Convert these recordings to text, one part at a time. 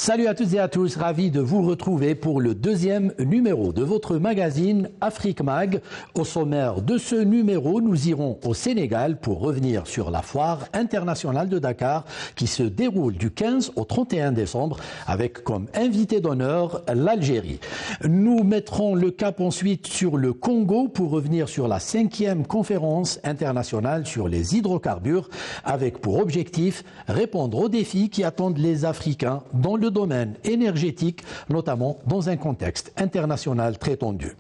Salut à toutes et à tous, ravi de vous retrouver pour le deuxième numéro de votre magazine Afrique Mag. Au sommaire de ce numéro, nous irons au Sénégal pour revenir sur la foire internationale de Dakar qui se déroule du 15 au 31 décembre avec comme invité d'honneur l'Algérie. Nous mettrons le cap ensuite sur le Congo pour revenir sur la 5e conférence internationale sur les hydrocarbures avec pour objectif répondre aux défis qui attendent les Africains dans le domaine énergétique, notamment dans un contexte international très tendu.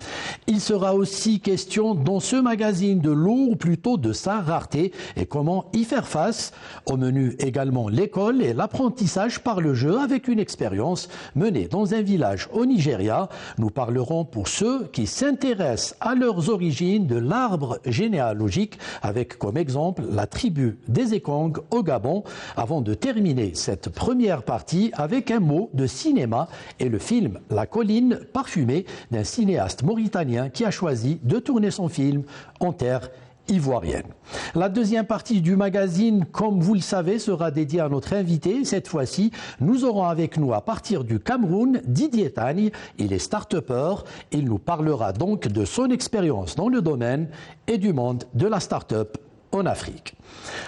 Il sera aussi question dans ce magazine de l'eau, ou plutôt de sa rareté, et comment y faire face. Au menu également l'école et l'apprentissage par le jeu avec une expérience menée dans un village au Nigeria. Nous parlerons pour ceux qui s'intéressent à leurs origines de l'arbre généalogique avec comme exemple la tribu des Ekong au Gabon, avant de terminer cette première partie avec un mot de cinéma et le film La colline parfumée d'un cinéaste mauritanien qui a choisi de tourner son film en terre ivoirienne. La deuxième partie du magazine, comme vous le savez, sera dédiée à notre invité. Cette fois-ci, nous aurons avec nous à partir du Cameroun Didier Tagne. Il est start-upper. Il nous parlera donc de son expérience dans le domaine et du monde de la start-up en Afrique.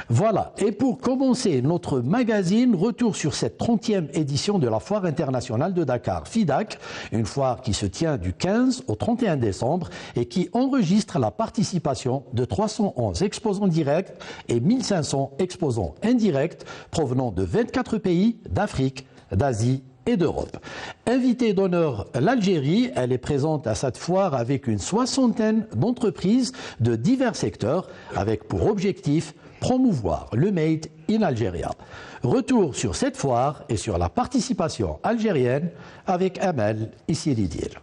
Voilà, et pour commencer notre magazine, retour sur cette 30e édition de la Foire internationale de Dakar, FIDAK, une foire qui se tient du 15 au 31 décembre et qui enregistre la participation de 311 exposants directs et 1500 exposants indirects provenant de 24 pays d'Afrique, d'Asie et d'Europe. Invitée d'honneur l'Algérie, elle est présente à cette foire avec une 60aine d'entreprises de divers secteurs avec pour objectif promouvoir le Made in Algeria. Retour sur cette foire et sur la participation algérienne avec Amel Issiridir.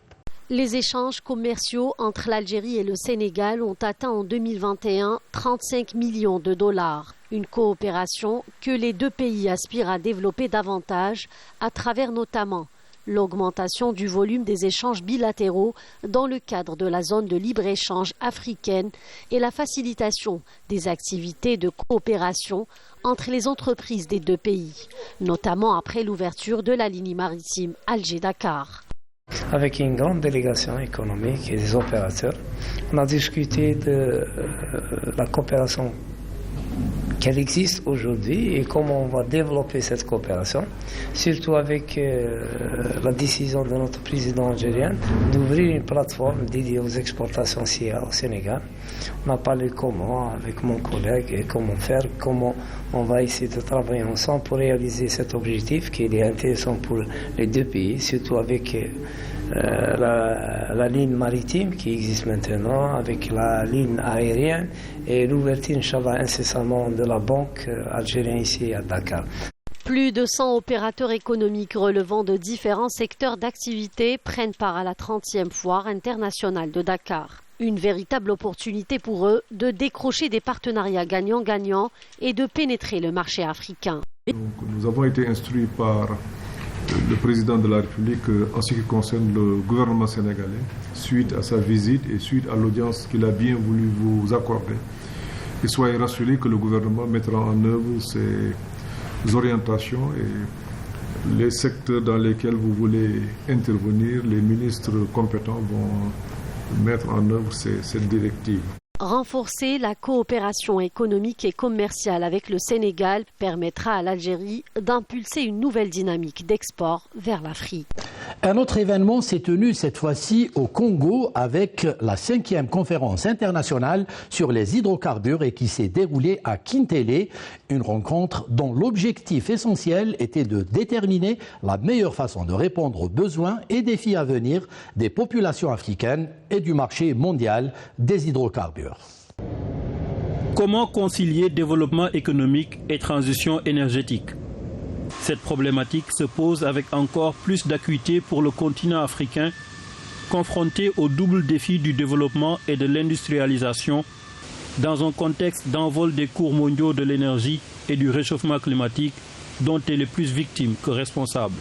Les échanges commerciaux entre l'Algérie et le Sénégal ont atteint en 2021 35 millions de dollars. Une coopération que les deux pays aspirent à développer davantage à travers notamment l'augmentation du volume des échanges bilatéraux dans le cadre de la zone de libre-échange africaine et la facilitation des activités de coopération entre les entreprises des deux pays, notamment après l'ouverture de la ligne maritime Alger-Dakar. Avec une grande délégation économique et des opérateurs, on a discuté de la coopération qu'elle existe aujourd'hui et comment on va développer cette coopération, surtout avec la décision de notre président algérien d'ouvrir une plateforme dédiée aux exportations SIA au Sénégal. On a parlé comment avec mon collègue et comment faire, comment on va essayer de travailler ensemble pour réaliser cet objectif qui est intéressant pour les deux pays, surtout avec la ligne maritime qui existe maintenant, avec la ligne aérienne et l'ouverture, Inch'Allah, incessamment de la banque algérienne ici à Dakar. Plus de 100 opérateurs économiques relevant de différents secteurs d'activité prennent part à la 30e foire internationale de Dakar. Une véritable opportunité pour eux de décrocher des partenariats gagnant-gagnant et de pénétrer le marché africain. Donc, nous avons été instruits par le président de la République en ce qui concerne le gouvernement sénégalais, suite à sa visite et suite à l'audience qu'il a bien voulu vous accorder. Et soyez rassurés que le gouvernement mettra en œuvre ses orientations et les secteurs dans lesquels vous voulez intervenir, les ministres compétents vont mettre en œuvre cette directive. Renforcer la coopération économique et commerciale avec le Sénégal permettra à l'Algérie d'impulser une nouvelle dynamique d'export vers l'Afrique. Un autre événement s'est tenu cette fois-ci au Congo avec la 5e conférence internationale sur les hydrocarbures et qui s'est déroulée à Kintélé, une rencontre dont l'objectif essentiel était de déterminer la meilleure façon de répondre aux besoins et défis à venir des populations africaines et du marché mondial des hydrocarbures. Comment concilier développement économique et transition énergétique? Cette problématique se pose avec encore plus d'acuité pour le continent africain, confronté au double défi du développement et de l'industrialisation, dans un contexte d'envol des cours mondiaux de l'énergie et du réchauffement climatique, dont elle est plus victime que responsable.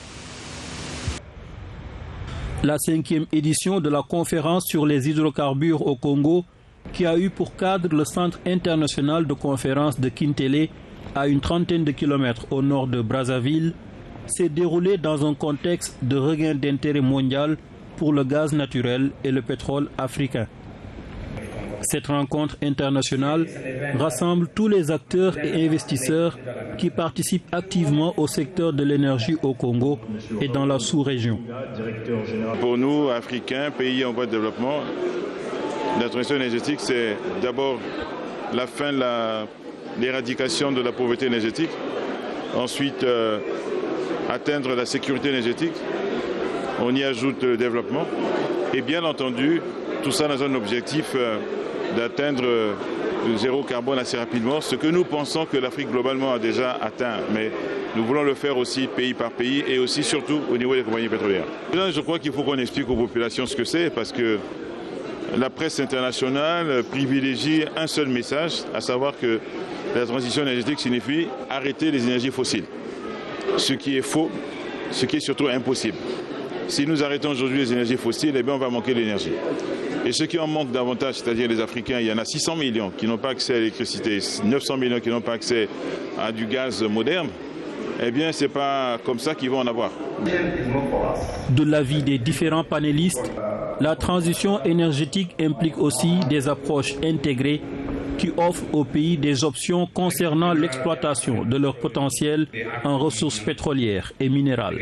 La 5e édition de la conférence sur les hydrocarbures au Congo, qui a eu pour cadre le Centre international de conférences de Kintélé, à une trentaine de kilomètres au nord de Brazzaville, s'est déroulée dans un contexte de regain d'intérêt mondial pour le gaz naturel et le pétrole africain. Cette rencontre internationale rassemble tous les acteurs et investisseurs qui participent activement au secteur de l'énergie au Congo et dans la sous-région. Pour nous, Africains, pays en voie de développement, la transition énergétique, c'est d'abord la fin de l'éradication de la pauvreté énergétique, ensuite atteindre la sécurité énergétique, on y ajoute le développement et bien entendu, tout ça dans un objectif d'atteindre le zéro carbone assez rapidement, ce que nous pensons que l'Afrique globalement a déjà atteint, mais nous voulons le faire aussi pays par pays et aussi surtout au niveau des compagnies pétrolières. Là, je crois qu'il faut qu'on explique aux populations ce que c'est, parce que la presse internationale privilégie un seul message, à savoir que la transition énergétique signifie arrêter les énergies fossiles, ce qui est faux, ce qui est surtout impossible. Si nous arrêtons aujourd'hui les énergies fossiles, eh bien on va manquer d'énergie. Et ceux qui en manquent davantage, c'est-à-dire les Africains, il y en a 600 millions qui n'ont pas accès à l'électricité, 900 millions qui n'ont pas accès à du gaz moderne, eh bien ce n'est pas comme ça qu'ils vont en avoir. De l'avis des différents panélistes, la transition énergétique implique aussi des approches intégrées qui offrent aux pays des options concernant l'exploitation de leur potentiel en ressources pétrolières et minérales.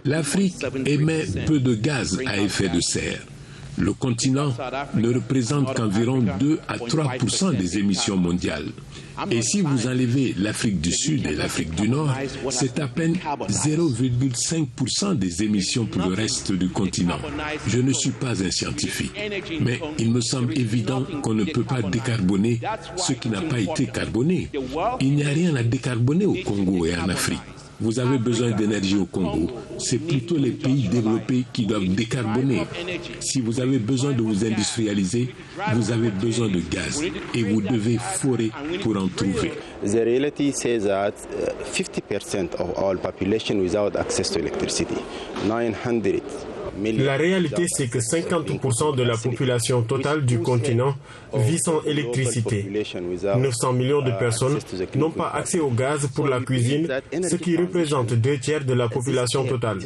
L'Afrique émet peu de gaz à effet de serre. Le continent ne représente qu'environ 2 à 3% des émissions mondiales. Et si vous enlevez l'Afrique du Sud et l'Afrique du Nord, c'est à peine 0,5% des émissions pour le reste du continent. Je ne suis pas un scientifique, mais il me semble évident qu'on ne peut pas décarboner ce qui n'a pas été carboné. Il n'y a rien à décarboner au Congo et en Afrique. Vous avez besoin d'énergie au Congo. C'est plutôt les pays développés qui doivent décarboner. Si vous avez besoin de vous industrialiser, vous avez besoin de gaz et vous devez forer pour en trouver. The reality says that 50% of our population without access to electricity. 900. La réalité, c'est que 50% de la population totale du continent vit sans électricité. 900 millions de personnes n'ont pas accès au gaz pour la cuisine, ce qui représente 2/3 de la population totale.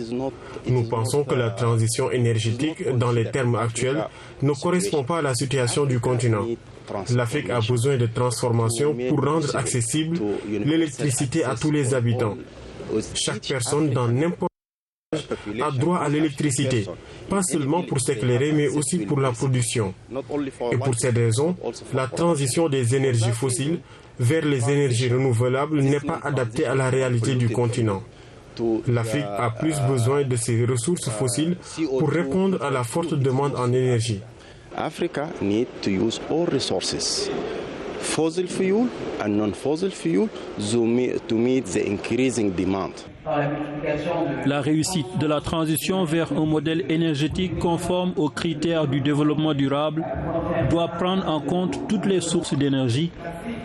Nous pensons que la transition énergétique, dans les termes actuels, ne correspond pas à la situation du continent. L'Afrique a besoin de transformations pour rendre accessible l'électricité à tous les habitants. Chaque personne dans n'importe a droit à l'électricité, pas seulement pour s'éclairer, mais aussi pour la production. Et pour cette raison, la transition des énergies fossiles vers les énergies renouvelables n'est pas adaptée à la réalité du continent. L'Afrique a plus besoin de ses ressources fossiles pour répondre à la forte demande en énergie. Africa needs to use all resources, fossil fuel and non-fossil fuel, to meet the increasing demand. La réussite de la transition vers un modèle énergétique conforme aux critères du développement durable doit prendre en compte toutes les sources d'énergie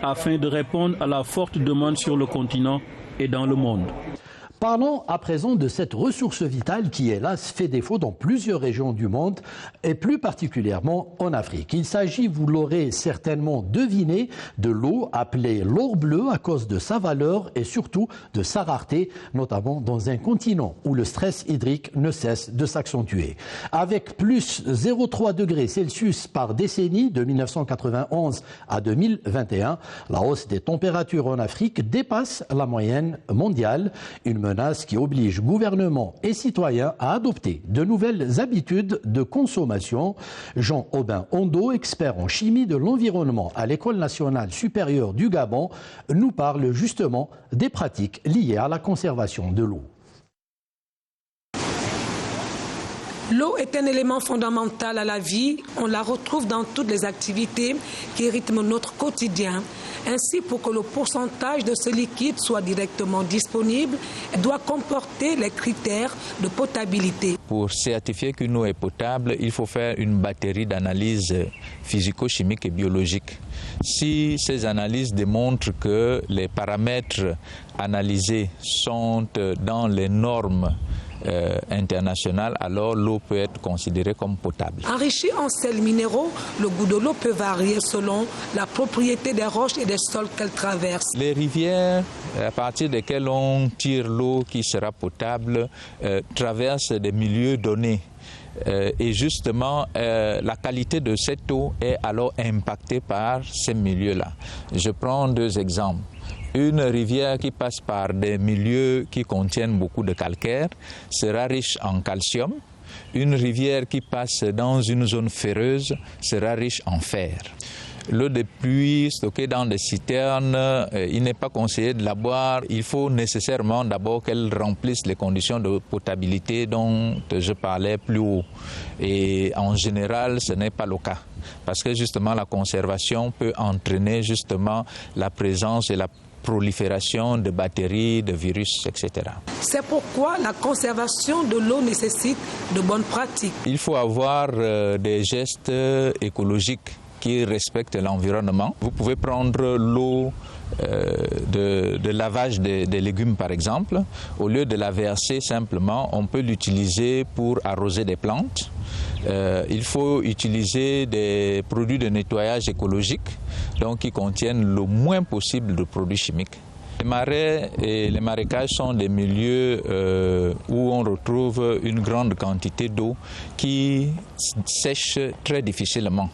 afin de répondre à la forte demande sur le continent et dans le monde. Parlons à présent de cette ressource vitale qui, hélas, fait défaut dans plusieurs régions du monde et plus particulièrement en Afrique. Il s'agit, vous l'aurez certainement deviné, de l'eau appelée l'or bleu à cause de sa valeur et surtout de sa rareté, notamment dans un continent où le stress hydrique ne cesse de s'accentuer. Avec plus 0,3 degrés Celsius par décennie de 1991 à 2021, la hausse des températures en Afrique dépasse la moyenne mondiale, une menace qui oblige gouvernements et citoyens à adopter de nouvelles habitudes de consommation. Jean-Aubin Ondo, expert en chimie de l'environnement à l'École nationale supérieure du Gabon, nous parle justement des pratiques liées à la conservation de l'eau. L'eau est un élément fondamental à la vie. On la retrouve dans toutes les activités qui rythment notre quotidien. Ainsi, pour que le pourcentage de ce liquide soit directement disponible, elle doit comporter les critères de potabilité. Pour certifier qu'une eau est potable, il faut faire une batterie d'analyses physico-chimiques et biologiques. Si ces analyses démontrent que les paramètres analysés sont dans les normes internationale, alors l'eau peut être considérée comme potable. Enrichi en sels minéraux, le goût de l'eau peut varier selon la propriété des roches et des sols qu'elle traverse. Les rivières, à partir desquelles on tire l'eau qui sera potable, traversent des milieux donnés. Et justement, la qualité de cette eau est alors impactée par ces milieux-là. Je prends deux exemples. Une rivière qui passe par des milieux qui contiennent beaucoup de calcaire sera riche en calcium. Une rivière qui passe dans une zone ferreuse sera riche en fer. L'eau de pluie stockée dans des citernes, il n'est pas conseillé de la boire. Il faut nécessairement d'abord qu'elle remplisse les conditions de potabilité dont je parlais plus haut. Et en général, ce n'est pas le cas. Parce que justement, la conservation peut entraîner justement la présence et la prolifération de bactéries, de virus, etc. C'est pourquoi la conservation de l'eau nécessite de bonnes pratiques. Il faut avoir des gestes écologiques qui respectent l'environnement. Vous pouvez prendre l'eau de lavage des légumes par exemple. Au lieu de la verser simplement, on peut l'utiliser pour arroser des plantes. Il faut utiliser des produits de nettoyage écologique, donc qui contiennent le moins possible de produits chimiques. Les marais et les marécages sont des milieux où on retrouve une grande quantité d'eau qui sèche très difficilement.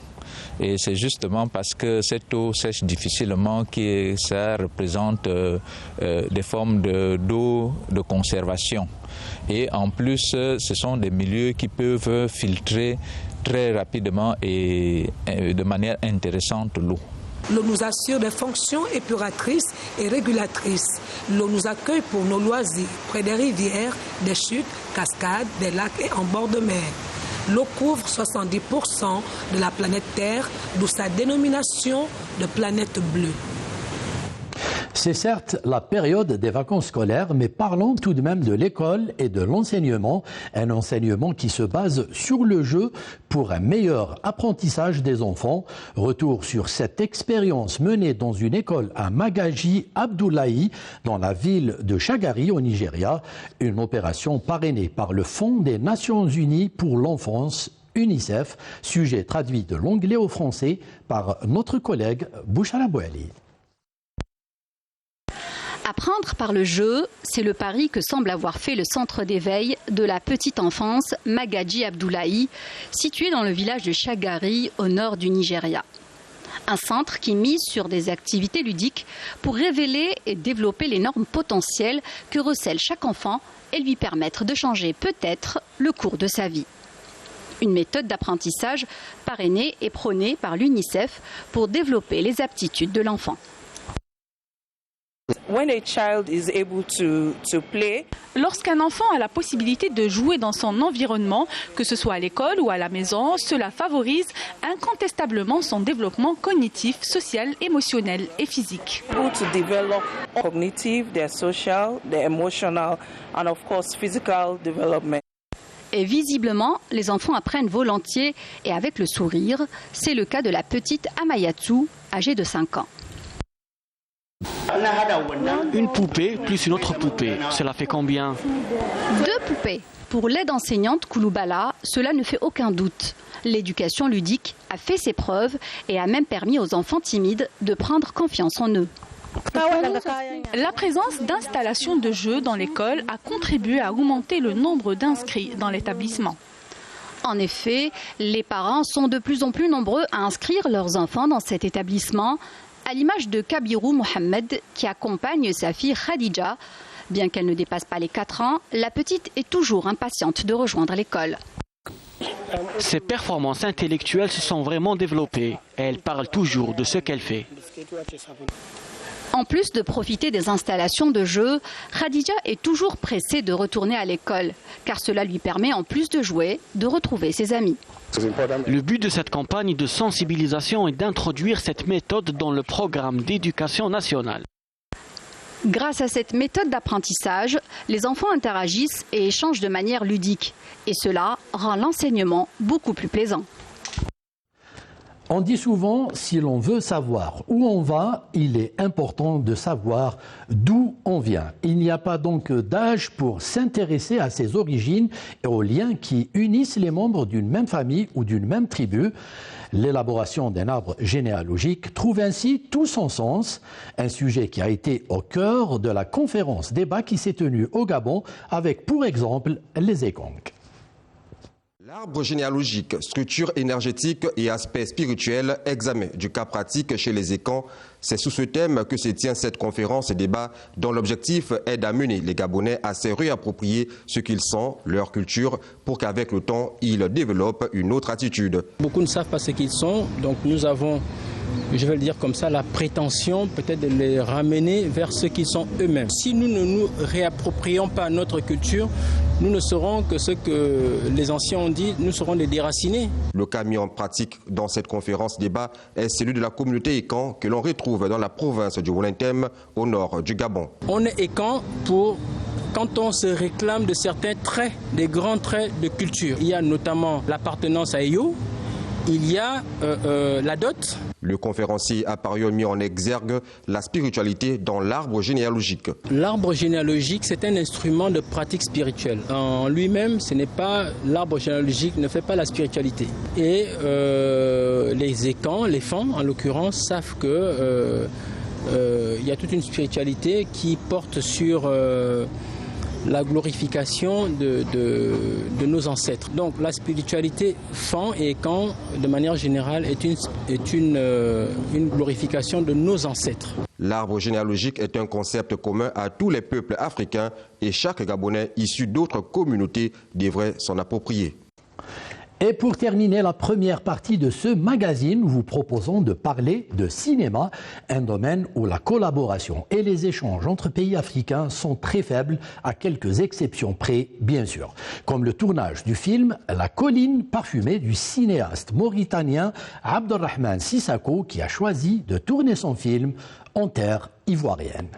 Et c'est justement parce que cette eau sèche difficilement que ça représente des formes d'eau de conservation. Et en plus, ce sont des milieux qui peuvent filtrer très rapidement et de manière intéressante l'eau. L'eau nous assure des fonctions épuratrices et régulatrices. L'eau nous accueille pour nos loisirs, près des rivières, des chutes, cascades, des lacs et en bord de mer. L'eau couvre 70% de la planète Terre, d'où sa dénomination de planète bleue. C'est certes la période des vacances scolaires, mais parlons tout de même de l'école et de l'enseignement. Un enseignement qui se base sur le jeu pour un meilleur apprentissage des enfants. Retour sur cette expérience menée dans une école à Magaji Abdoulaye, dans la ville de Shagari au Nigeria. Une opération parrainée par le Fonds des Nations Unies pour l'enfance, UNICEF. Sujet traduit de l'anglais au français par notre collègue Bouchara Bouali. Apprendre par le jeu, c'est le pari que semble avoir fait le centre d'éveil de la petite enfance Magaji Abdoulaye, situé dans le village de Shagari, au nord du Nigeria. Un centre qui mise sur des activités ludiques pour révéler et développer l'énorme potentiel que recèle chaque enfant et lui permettre de changer peut-être le cours de sa vie. Une méthode d'apprentissage parrainée et prônée par l'UNICEF pour développer les aptitudes de l'enfant. Lorsqu'un enfant a la possibilité de jouer dans son environnement, que ce soit à l'école ou à la maison, cela favorise incontestablement son développement cognitif, social, émotionnel et physique. Et visiblement, les enfants apprennent volontiers et avec le sourire. C'est le cas de la petite Amayatsu, âgée de 5 ans. Une poupée plus une autre poupée, cela fait combien? 2 poupées. Pour l'aide enseignante Kouloubala, cela ne fait aucun doute. L'éducation ludique a fait ses preuves et a même permis aux enfants timides de prendre confiance en eux. La présence d'installations de jeux dans l'école a contribué à augmenter le nombre d'inscrits dans l'établissement. En effet, les parents sont de plus en plus nombreux à inscrire leurs enfants dans cet établissement, à l'image de Kabirou Mohamed qui accompagne sa fille Khadija. Bien qu'elle ne dépasse pas les 4 ans, la petite est toujours impatiente de rejoindre l'école. Ses performances intellectuelles se sont vraiment développées et elle parle toujours de ce qu'elle fait. En plus de profiter des installations de jeux, Khadija est toujours pressée de retourner à l'école, car cela lui permet, en plus de jouer, de retrouver ses amis. Le but de cette campagne de sensibilisation est d'introduire cette méthode dans le programme d'éducation nationale. Grâce à cette méthode d'apprentissage, les enfants interagissent et échangent de manière ludique. Et cela rend l'enseignement beaucoup plus plaisant. On dit souvent, si l'on veut savoir où on va, il est important de savoir d'où on vient. Il n'y a pas donc d'âge pour s'intéresser à ses origines et aux liens qui unissent les membres d'une même famille ou d'une même tribu. L'élaboration d'un arbre généalogique trouve ainsi tout son sens, un sujet qui a été au cœur de la conférence débat qui s'est tenue au Gabon avec pour exemple les Ekong. L'arbre généalogique, structure énergétique et aspect spirituel, examen du cas pratique chez les Ekong. C'est sous ce thème que se tient cette conférence et débat dont l'objectif est d'amener les Gabonais à se réapproprier ce qu'ils sont, leur culture, pour qu'avec le temps, ils développent une autre attitude. Beaucoup ne savent pas ce qu'ils sont, donc nous avons, je vais le dire comme ça, la prétention peut-être de les ramener vers ce qu'ils sont eux-mêmes. Si nous ne nous réapproprions pas notre culture, nous ne serons que ce que les anciens ont dit, nous serons des déracinés. Le cas mis en pratique dans cette conférence débat est celui de la communauté Ekong que l'on retrouve dans la province du Wolantem, au nord du Gabon. On est Ekong quand on se réclame de certains traits, des grands traits de culture. Il y a notamment l'appartenance à Eyo, il y a la dot. Le conférencier a par ailleurs mis en exergue la spiritualité dans l'arbre généalogique. L'arbre généalogique, c'est un instrument de pratique spirituelle. En lui-même, ce n'est pas l'arbre généalogique ne fait pas la spiritualité. Et les Ekong, les femmes en l'occurrence, savent que y a toute une spiritualité qui porte sur la glorification de nos ancêtres. Donc la spiritualité Fan et Ekong, de manière générale, est une glorification de nos ancêtres. L'arbre généalogique est un concept commun à tous les peuples africains et chaque Gabonais issu d'autres communautés devrait s'en approprier. Et pour terminer la première partie de ce magazine, nous vous proposons de parler de cinéma, un domaine où la collaboration et les échanges entre pays africains sont très faibles, à quelques exceptions près, bien sûr. Comme le tournage du film La colline parfumée du cinéaste mauritanien Abdelrahman Sissako, qui a choisi de tourner son film en terre ivoirienne.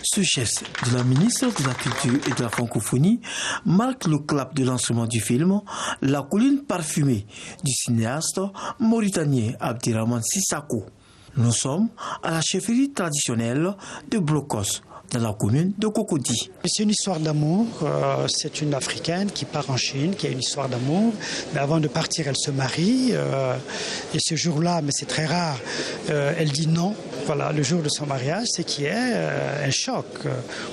Ce geste de la ministre de la Culture et de la Francophonie marque le clap de lancement du film La colline parfumée du cinéaste mauritanien Abdelrahman Sissako. Nous sommes à la chefferie traditionnelle de Blocos, dans la commune de Cocody. C'est une histoire d'amour. C'est une Africaine qui part en Chine, qui a une histoire d'amour. Mais avant de partir, elle se marie. Et ce jour-là, mais c'est très rare, elle dit non. Voilà, le jour de son mariage, c'est qu'il y a un choc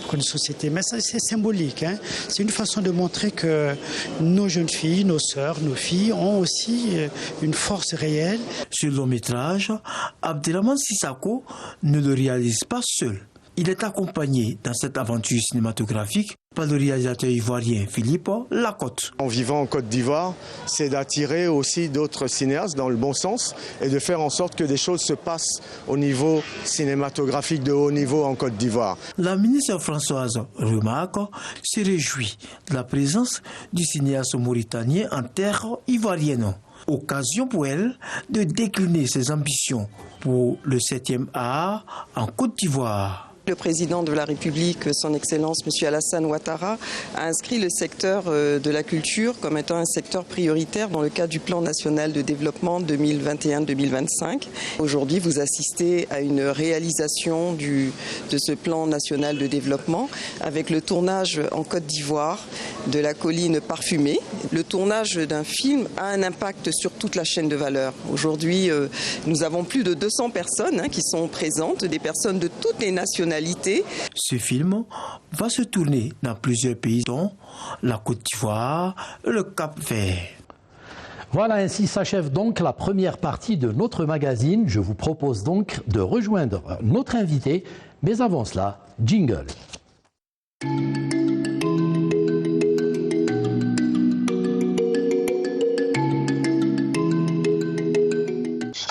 pour une société. Mais ça, c'est symbolique. Hein. C'est une façon de montrer que nos jeunes filles, nos sœurs, nos filles ont aussi une force réelle. Ce long métrage, Abdelrahman Sissako ne le réalise pas seul. Il est accompagné dans cette aventure cinématographique par le réalisateur ivoirien Philippe Lacotte. En vivant en Côte d'Ivoire, c'est d'attirer aussi d'autres cinéastes dans le bon sens et de faire en sorte que des choses se passent au niveau cinématographique de haut niveau en Côte d'Ivoire. La ministre Françoise Remarque se réjouit de la présence du cinéaste mauritanien en terre ivoirienne. Occasion pour elle de décliner ses ambitions pour le 7e art en Côte d'Ivoire. Le président de la République, son Excellence M. Alassane Ouattara, a inscrit le secteur de la culture comme étant un secteur prioritaire dans le cadre du plan national de développement 2021-2025. Aujourd'hui, vous assistez à une réalisation de ce plan national de développement avec le tournage en Côte d'Ivoire de La colline parfumée. Le tournage d'un film a un impact sur toute la chaîne de valeur. Aujourd'hui, nous avons plus de 200 personnes qui sont présentes, des personnes de toutes les nationalités. Ce film va se tourner dans plusieurs pays, dont la Côte d'Ivoire et le Cap-Vert. Voilà, ainsi s'achève donc la première partie de notre magazine. Je vous propose donc de rejoindre notre invité, mais avant cela, jingle.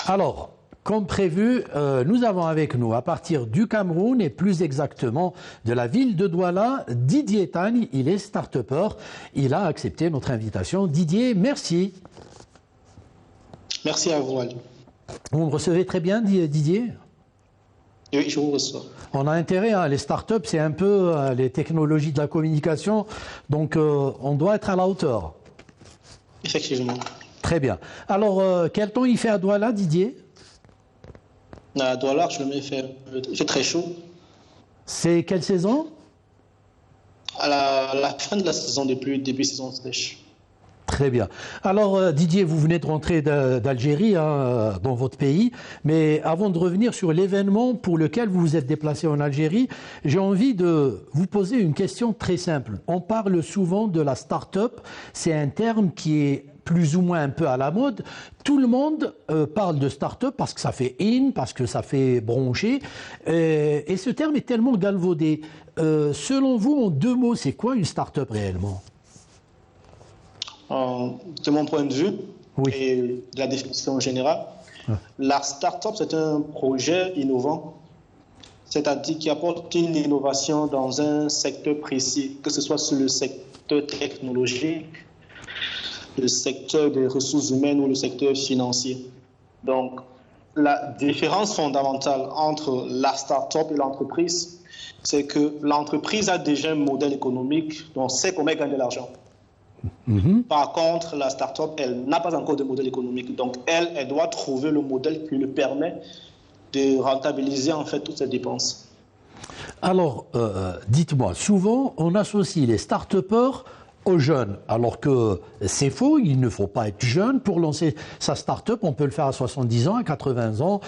Alors, comme prévu, nous avons avec nous, à partir du Cameroun et plus exactement de la ville de Douala, Didier Tagne. Il est start-upper. Il a accepté notre invitation. Didier, merci. Merci à vous, Ali. Vous me recevez très bien, Didier? Oui, je vous reçois. On a intérêt, hein, les start-up, c'est un peu les technologies de la communication, donc on doit être à la hauteur. Effectivement. Très bien. Alors, quel temps il fait à Douala, Didier? À Douala, il fait très chaud. C'est quelle saison? À la fin de la saison des pluies, début saison sèche. Très bien. Alors Didier, vous venez de rentrer d'Algérie, dans votre pays, mais avant de revenir sur l'événement pour lequel vous vous êtes déplacé en Algérie, j'ai envie de vous poser une question très simple. On parle souvent de la start-up, c'est un terme qui est plus ou moins un peu à la mode. Tout le monde parle de start-up parce que ça fait in, parce que ça fait broncher, et ce terme est tellement galvaudé. Selon vous, en 2 mots, c'est quoi une start-up réellement ? De mon point de vue et de la définition générale, la start-up, c'est un projet innovant, c'est-à-dire qui apporte une innovation dans un secteur précis, que ce soit sur le secteur technologique, le secteur des ressources humaines ou le secteur financier. Donc, la différence fondamentale entre la start-up et l'entreprise, c'est que l'entreprise a déjà un modèle économique dont on sait comment gagner de l'argent. Par contre, la start-up, elle n'a pas encore de modèle économique. Donc, elle doit trouver le modèle qui lui permet de rentabiliser en fait toutes ses dépenses. Alors, dites-moi, souvent, on associe les start-upers aux jeunes, alors que c'est faux, il ne faut pas être jeune pour lancer sa start-up. On peut le faire à 70 ans, à 80 ans,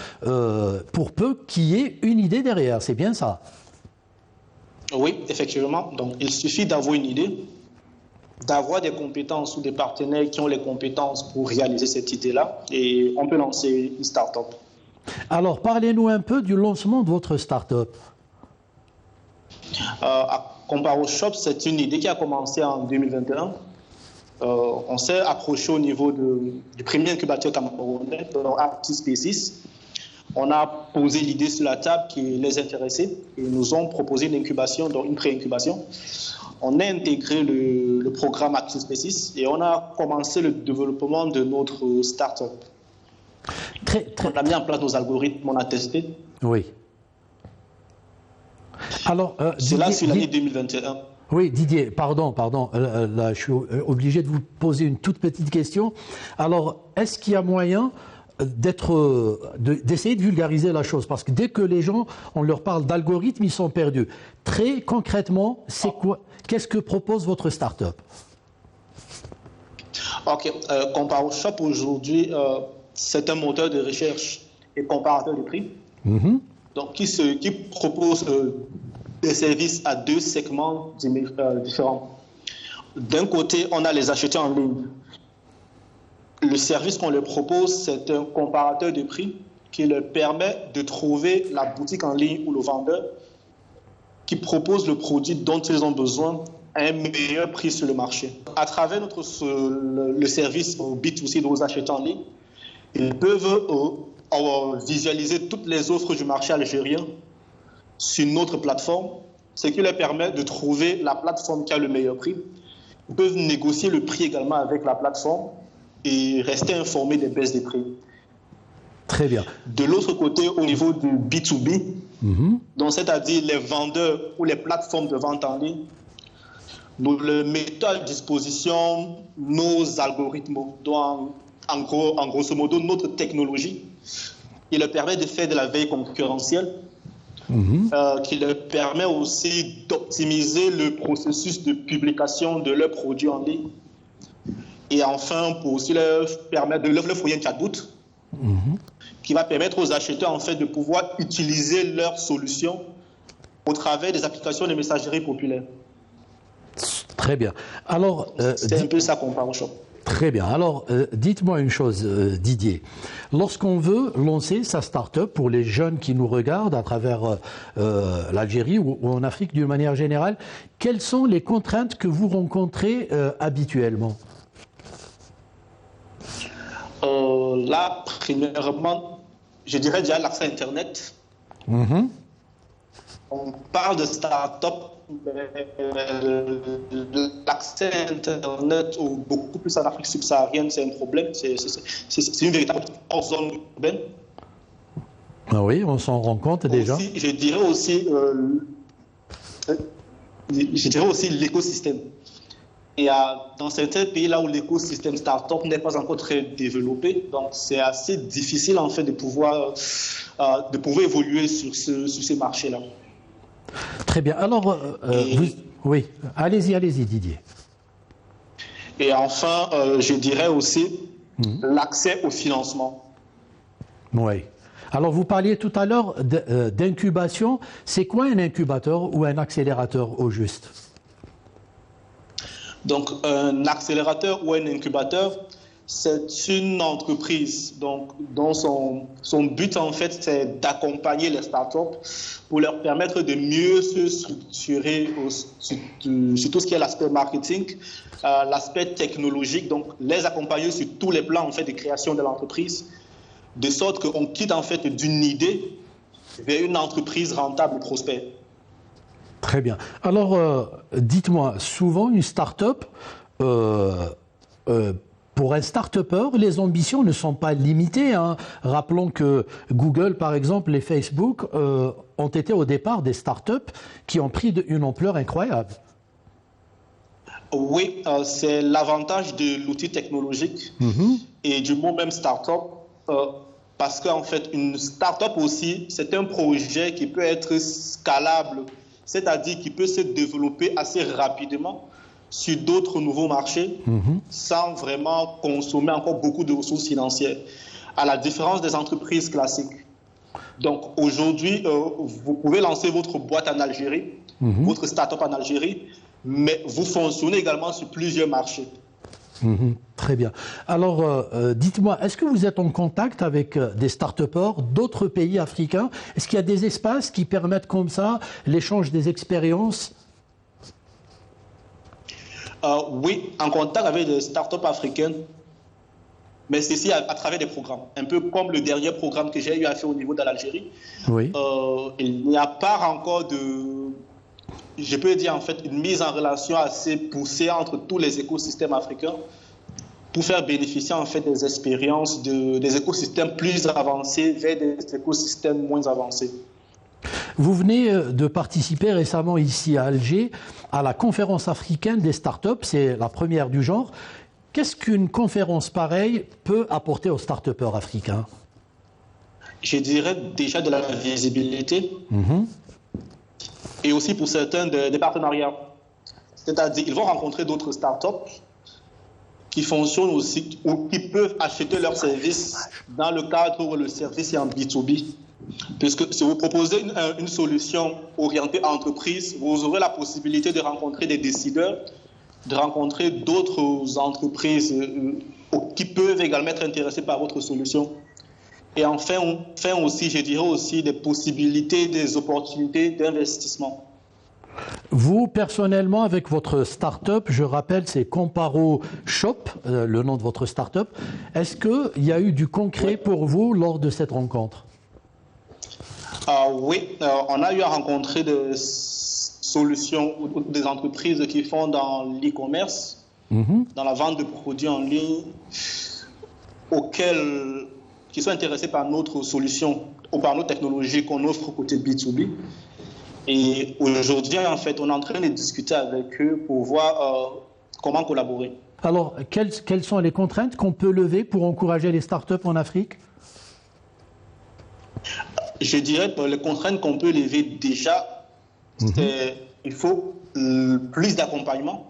pour peu qu'il y ait une idée derrière. C'est bien ça? Oui, effectivement. Donc, il suffit d'avoir une idée, d'avoir des compétences ou des partenaires qui ont les compétences pour réaliser cette idée-là, et on peut lancer une start-up. Alors, parlez-nous un peu du lancement de votre start-up. ComparoShop, c'est une idée qui a commencé en 2021. On s'est approché au niveau du premier incubateur camerounais, Active Spaces. On a posé l'idée sur la table qui les intéressait et nous ont proposé une incubation, donc une pré-incubation. On a intégré le programme Active Spaces et on a commencé le développement de notre start-up. On a mis en place nos algorithmes, on a testé. Oui. Alors, c'est là sur l'année 2021. Oui, Didier, pardon, là, je suis obligé de vous poser une toute petite question. Alors, est-ce qu'il y a moyen d'essayer de vulgariser la chose? Parce que dès que les gens, on leur parle d'algorithmes, ils sont perdus. Très concrètement, qu'est-ce que propose votre start-up? Ok, ComparoShop aujourd'hui, c'est un moteur de recherche et comparateur de prix. Donc, qui propose des services à 2 segments différents. D'un côté, on a les acheteurs en ligne. Le service qu'on leur propose, c'est un comparateur de prix qui leur permet de trouver la boutique en ligne ou le vendeur qui propose le produit dont ils ont besoin à un meilleur prix sur le marché. À travers le service B2C de nos acheteurs en ligne, ils peuvent visualiser toutes les offres du marché algérien sur notre plateforme, ce qui leur permet de trouver la plateforme qui a le meilleur prix. Ils peuvent négocier le prix également avec la plateforme et rester informés des baisses des prix. Très bien. De l'autre côté, au niveau du B2B, donc c'est-à-dire les vendeurs ou les plateformes de vente en ligne, nous leur mettons à disposition nos algorithmes, donc en grosso modo notre technologie. Il leur permet de faire de la veille concurrentielle, qui leur permet aussi d'optimiser le processus de publication de leurs produits en ligne. Et enfin, pour aussi leur permettre de leur fournir un chatbot qui va permettre aux acheteurs en fait, de pouvoir utiliser leurs solutions au travers des applications de messagerie populaire. Très bien. Alors, c'est un peu ça qu'on parle au shop. Très bien. Alors, dites-moi une chose, Didier. Lorsqu'on veut lancer sa start-up, pour les jeunes qui nous regardent à travers l'Algérie ou en Afrique d'une manière générale, quelles sont les contraintes que vous rencontrez habituellement? Là, premièrement, je dirais déjà l'accès à Internet. On parle de start-up, mais l'accès à Internet, ou beaucoup plus en Afrique subsaharienne, c'est un problème. C'est une véritable zone urbaine. Ah oui, on s'en rend compte déjà. Je dirais aussi l'écosystème. Et dans certains pays là où l'écosystème start-up n'est pas encore très développé, donc c'est assez difficile en fait de pouvoir évoluer sur ces marchés-là. Très bien. Alors, oui, allez-y Didier. Et enfin, je dirais aussi l'accès au financement. Oui. Alors, vous parliez tout à l'heure d'incubation. C'est quoi un incubateur ou un accélérateur au juste? Donc, un accélérateur ou un incubateur, c'est une entreprise dont son but, en fait, c'est d'accompagner les startups pour leur permettre de mieux se structurer sur tout ce qui est l'aspect marketing, l'aspect technologique, donc les accompagner sur tous les plans, en fait, de création de l'entreprise, de sorte qu'on quitte, en fait, d'une idée vers une entreprise rentable et prospère. Très bien. Alors, dites-moi, souvent une start-up, pour un start-upper, les ambitions ne sont pas limitées. Hein. Rappelons que Google, par exemple, et Facebook ont été au départ des start-up qui ont pris une ampleur incroyable. Oui, c'est l'avantage de l'outil technologique et du mot même start-up. Parce qu'en fait, une start-up aussi, c'est un projet qui peut être scalable, c'est-à-dire qui peut se développer assez rapidement sur d'autres nouveaux marchés sans vraiment consommer encore beaucoup de ressources financières, à la différence des entreprises classiques. Donc aujourd'hui, vous pouvez lancer votre boîte en Algérie, votre start-up en Algérie, mais vous fonctionnez également sur plusieurs marchés. Très bien. Alors, dites-moi, est-ce que vous êtes en contact avec des start-upers d'autres pays africains? Est-ce qu'il y a des espaces qui permettent comme ça l'échange des expériences? Oui, en contact avec des start-up africaines, mais c'est ici à travers des programmes. Un peu comme le dernier programme que j'ai eu à faire au niveau de l'Algérie. Oui. Il n'y a pas encore je peux dire en fait, une mise en relation assez poussée entre tous les écosystèmes africains pour faire bénéficier en fait des expériences des écosystèmes plus avancés vers des écosystèmes moins avancés. Vous venez de participer récemment ici à Alger à la conférence africaine des startups, c'est la première du genre. Qu'est-ce qu'une conférence pareille peut apporter aux start-upers africains? Je dirais déjà de la visibilité. Et aussi pour certains des partenariats. C'est-à-dire qu'ils vont rencontrer d'autres startups qui fonctionnent aussi ou qui peuvent acheter leurs services dans le cadre où le service est en B2B. Puisque si vous proposez une solution orientée entreprise, vous aurez la possibilité de rencontrer des décideurs, de rencontrer d'autres entreprises qui peuvent également être intéressées par votre solution. Et enfin aussi, je dirais aussi des possibilités, des opportunités d'investissement. Vous, personnellement, avec votre start-up, je rappelle, c'est Comparo Shop, le nom de votre start-up. Est-ce qu'il y a eu du concret pour vous lors de cette rencontre? Oui, on a eu à rencontrer des solutions ou des entreprises qui font dans l'e-commerce, dans la vente de produits en ligne, qui sont intéressés par notre solution ou par nos technologies qu'on offre côté B2B. Et aujourd'hui, en fait, on est en train de discuter avec eux pour voir comment collaborer. Alors, quelles sont les contraintes qu'on peut lever pour encourager les startups en Afrique? Je dirais que les contraintes qu'on peut lever déjà, c'est il faut plus d'accompagnement.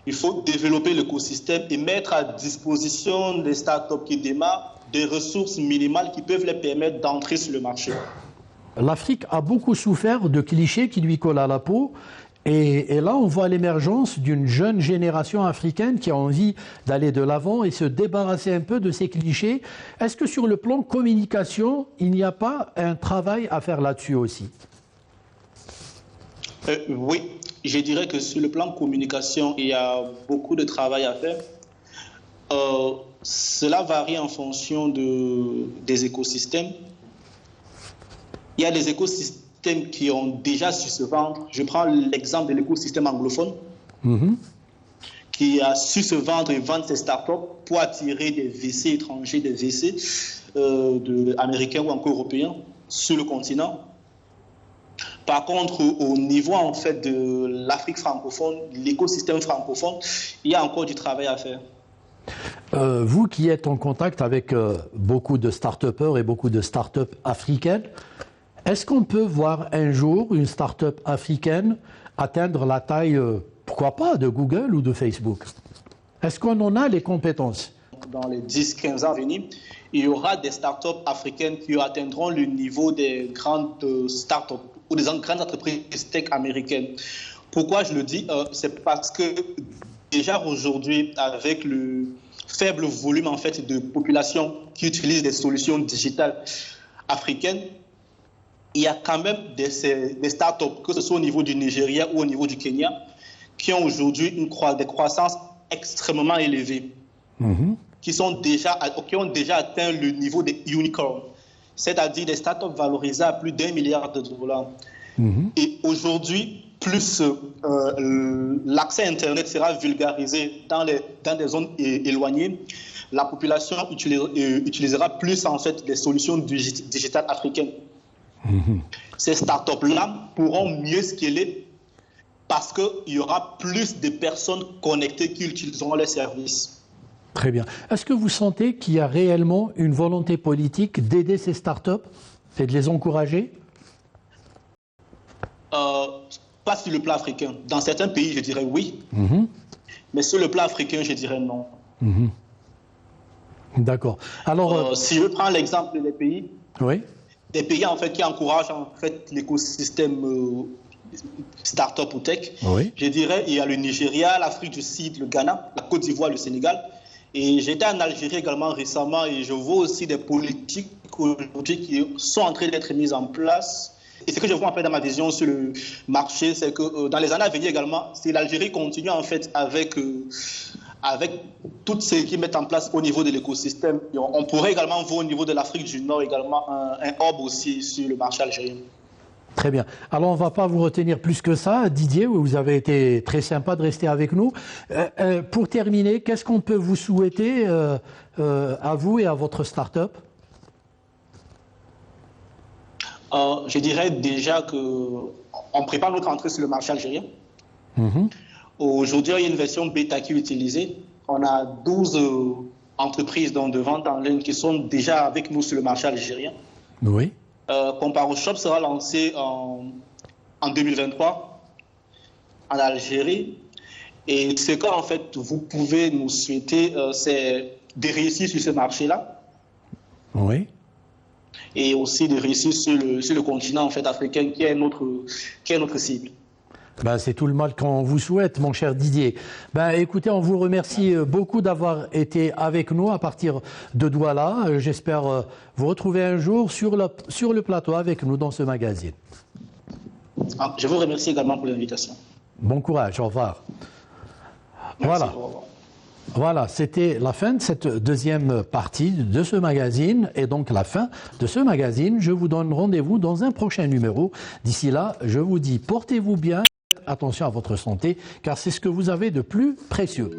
Il faut développer l'écosystème et mettre à disposition des startups qui démarrent des ressources minimales qui peuvent les permettre d'entrer sur le marché. L'Afrique a beaucoup souffert de clichés qui lui collent à la peau. Et là, on voit l'émergence d'une jeune génération africaine qui a envie d'aller de l'avant et se débarrasser un peu de ces clichés. Est-ce que sur le plan communication, il n'y a pas un travail à faire là-dessus aussi? Oui, je dirais que sur le plan communication, il y a beaucoup de travail à faire. Cela varie en fonction des écosystèmes. Il y a des écosystèmes qui ont déjà su se vendre. Je prends l'exemple de l'écosystème anglophone qui a su se vendre et vendre ses startups pour attirer des VC étrangers, des VC américains ou encore européens sur le continent. Par contre, au niveau en fait de l'Afrique francophone, l'écosystème francophone, il y a encore du travail à faire. Vous qui êtes en contact avec beaucoup de start-upers et beaucoup de start-up africaines, est-ce qu'on peut voir un jour une start-up africaine atteindre la taille, pourquoi pas, de Google ou de Facebook? Est-ce qu'on en a les compétences? Dans les 10-15 ans à venir, il y aura des start-up africaines qui atteindront le niveau des grandes start-up ou des grandes entreprises tech américaines. Pourquoi je le dis? C'est parce que déjà aujourd'hui, avec le faible volume en fait de population qui utilise des solutions digitales africaines, il y a quand même des start-up, que ce soit au niveau du Nigeria ou au niveau du Kenya, qui ont aujourd'hui des croissances extrêmement élevées, qui ont déjà atteint le niveau des unicorns, c'est-à-dire des start-up valorisées à plus d'1 milliard de dollars. Et aujourd'hui, plus l'accès Internet sera vulgarisé dans des zones éloignées, la population utilisera plus en fait des solutions digitales africaines. Ces startups-là pourront mieux scaler parce qu'il y aura plus de personnes connectées qui utiliseront les services. Très bien. Est-ce que vous sentez qu'il y a réellement une volonté politique d'aider ces startups et de les encourager? Pas sur le plan africain. Dans certains pays, je dirais oui. Mais sur le plan africain, je dirais non. D'accord. Alors, si je prends l'exemple des pays, des pays en fait qui encouragent en fait l'écosystème start-up ou tech, je dirais il y a le Nigeria, l'Afrique du Sud, le Ghana, la Côte d'Ivoire, le Sénégal. Et j'étais en Algérie également récemment et je vois aussi des politiques aujourd'hui qui sont en train d'être mises en place. Et ce que je vois en fait dans ma vision sur le marché, c'est que dans les années à venir également, si l'Algérie continue en fait avec toutes ces qui mettent en place au niveau de l'écosystème, on pourrait également voir au niveau de l'Afrique du Nord également un hub aussi sur le marché algérien. Très bien. Alors, on ne va pas vous retenir plus que ça. Didier, vous avez été très sympa de rester avec nous. Pour terminer, qu'est-ce qu'on peut vous souhaiter à vous et à votre start-up? Je dirais déjà qu'on prépare notre entrée sur le marché algérien. Aujourd'hui, il y a une version bêta qui est utilisée. On a 12 entreprises de vente en ligne qui sont déjà avec nous sur le marché algérien. Oui. ComparoShop sera lancé en 2023 en Algérie. Et ce qu'en fait vous pouvez nous souhaiter, c'est de réussir sur ce marché-là. Oui. Et aussi de réussir sur le continent en fait, africain qui est notre cible. Ben, c'est tout le mal qu'on vous souhaite, mon cher Didier. Ben, écoutez, on vous remercie beaucoup d'avoir été avec nous à partir de Douala. J'espère vous retrouver un jour sur le plateau avec nous dans ce magazine. Je vous remercie également pour l'invitation. Bon courage, au revoir. Merci, voilà. au revoir. Voilà, c'était la fin de cette deuxième partie de ce magazine et donc la fin de ce magazine. Je vous donne rendez-vous dans un prochain numéro. D'ici là, je vous dis portez-vous bien, attention à votre santé car c'est ce que vous avez de plus précieux.